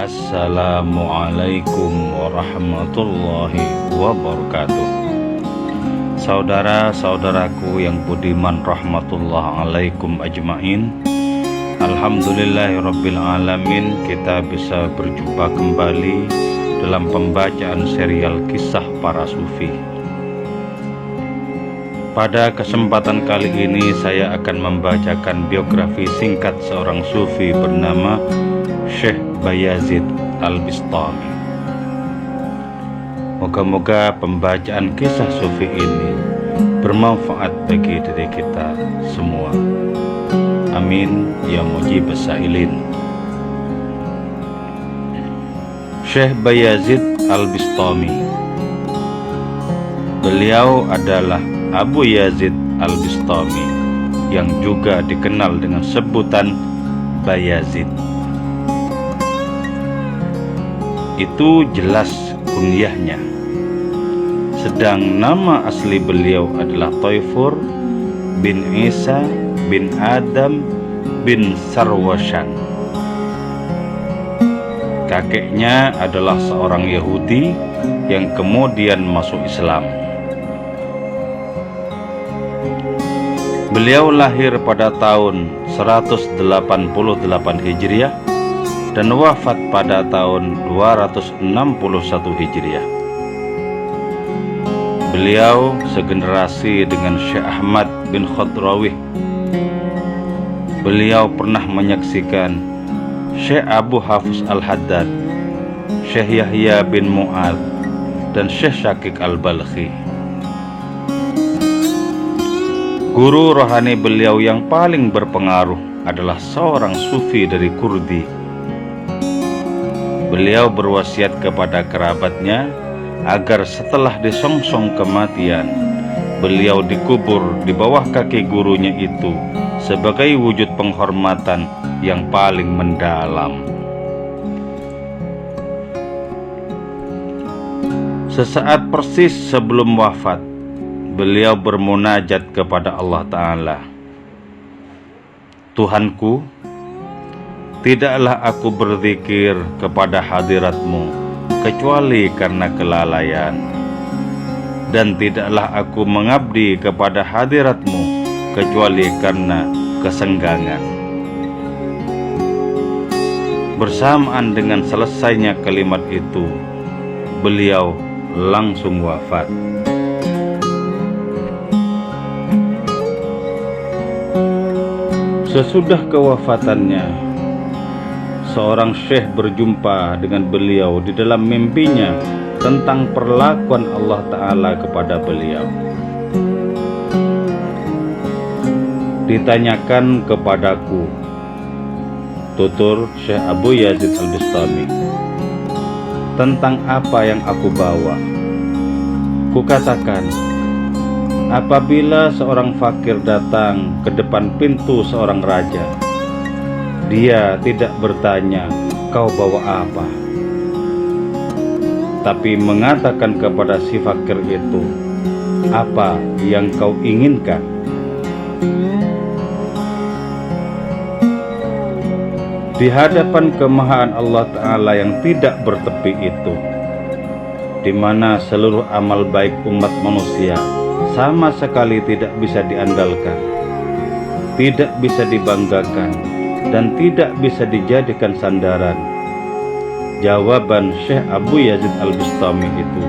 Assalamualaikum warahmatullahi wabarakatuh. Saudara-saudaraku yang budiman, rahmatullah alaikum ajmain. Alhamdulillahirabbil alamin, kita bisa berjumpa kembali dalam pembacaan serial kisah para sufi. Pada kesempatan kali ini saya akan membacakan biografi singkat seorang sufi bernama Syekh Bayazid Al-Bistami. Moga-moga pembacaan kisah sufi ini bermanfaat bagi diri kita semua. Amin ya mujibas sa'ilin. Syekh Bayazid Al-Bistami, beliau adalah Abu Yazid Al-Bistami yang juga dikenal dengan sebutan Bayazid. Itu jelas kunyahnya. Sedang nama asli beliau adalah Taifur bin Isa bin Adam bin Sarwashan. Kakeknya adalah seorang Yahudi yang kemudian masuk Islam. Beliau lahir pada tahun 188 Hijriah dan wafat pada tahun 261 Hijriah. Beliau segenerasi dengan Syekh Ahmad bin Khodrawih. Beliau pernah menyaksikan Syekh Abu Hafiz Al-Haddad, Syekh Yahya bin Mu'ad, dan Syekh Syakik Al-Balkhi. Guru rohani beliau yang paling berpengaruh adalah seorang sufi dari Kurdi. Beliau berwasiat kepada kerabatnya agar setelah disongsong kematian, beliau dikubur di bawah kaki gurunya itu sebagai wujud penghormatan yang paling mendalam. Sesaat persis sebelum wafat, beliau bermunajat kepada Allah Ta'ala. Tuhanku, tidaklah aku berzikir kepada hadiratmu kecuali karena kelalaian, dan tidaklah aku mengabdi kepada hadiratmu kecuali karena kesenggangan. Bersamaan dengan selesainya kalimat itu, beliau langsung wafat. Sesudah kewafatannya, seorang syekh berjumpa dengan beliau di dalam mimpinya tentang perlakuan Allah Ta'ala kepada beliau. Ditanyakan kepadaku, tutur Syekh Abu Yazid Al-Bistami, tentang apa yang aku bawa. Kukatakan, apabila seorang fakir datang ke depan pintu seorang raja, dia tidak bertanya, kau bawa apa? Tapi mengatakan kepada si fakir itu, apa yang kau inginkan? Di hadapan kemahaan Allah Ta'ala yang tidak bertepi itu, di mana seluruh amal baik umat manusia sama sekali tidak bisa diandalkan, tidak bisa dibanggakan, dan tidak bisa dijadikan sandaran, jawaban Syekh Abu Yazid Al-Bistami itu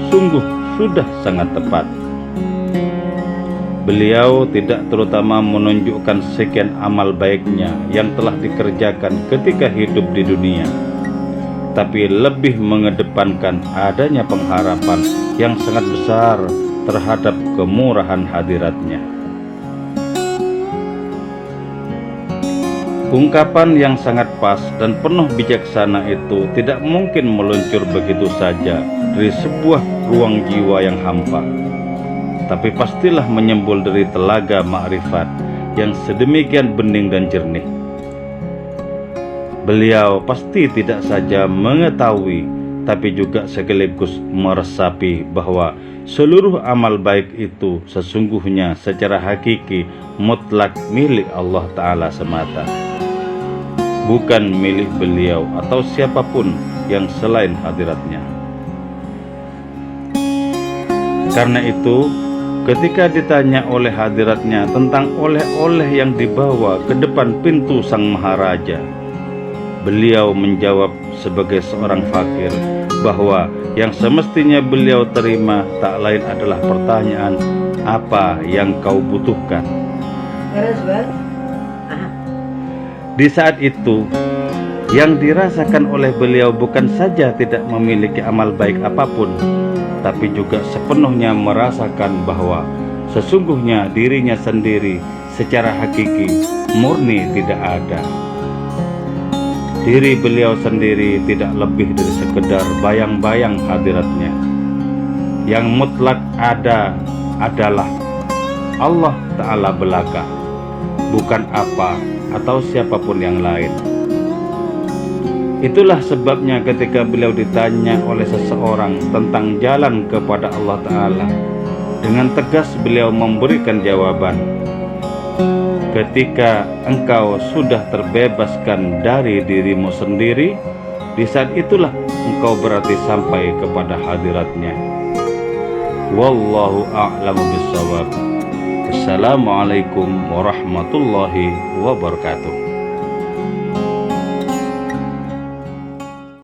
sungguh sudah sangat tepat. Beliau tidak terutama menunjukkan sekian amal baiknya yang telah dikerjakan ketika hidup di dunia, tapi lebih mengedepankan adanya pengharapan yang sangat besar terhadap kemurahan hadiratnya. Ungkapan yang sangat pas dan penuh bijaksana itu tidak mungkin meluncur begitu saja dari sebuah ruang jiwa yang hampa, tapi pastilah menyembul dari telaga ma'rifat yang sedemikian bening dan jernih. Beliau pasti tidak saja mengetahui, tapi juga sekaligus meresapi bahwa seluruh amal baik itu sesungguhnya secara hakiki mutlak milik Allah Ta'ala semata. bukan milik beliau atau siapapun yang selain hadiratnya. Karena itu, ketika ditanya oleh hadiratnya tentang oleh-oleh yang dibawa ke depan pintu sang maharaja, beliau menjawab sebagai seorang fakir bahwa yang semestinya beliau terima tak lain adalah pertanyaan, apa yang kau butuhkan? Di saat itu, yang dirasakan oleh beliau bukan saja tidak memiliki amal baik apapun, tapi juga sepenuhnya merasakan bahwa sesungguhnya dirinya sendiri secara hakiki murni tidak ada. Diri beliau sendiri tidak lebih dari sekedar bayang-bayang hadiratnya. Yang mutlak ada adalah Allah Ta'ala belaka, bukan apa atau siapapun yang lain. Itulah sebabnya ketika beliau ditanya oleh seseorang tentang jalan kepada Allah Ta'ala, dengan tegas beliau memberikan jawaban, ketika engkau sudah terbebaskan dari dirimu sendiri, di saat itulah engkau berarti sampai kepada hadiratnya. Wallahu a'lamu bishawab. Assalamualaikum warahmatullahi wabarakatuh.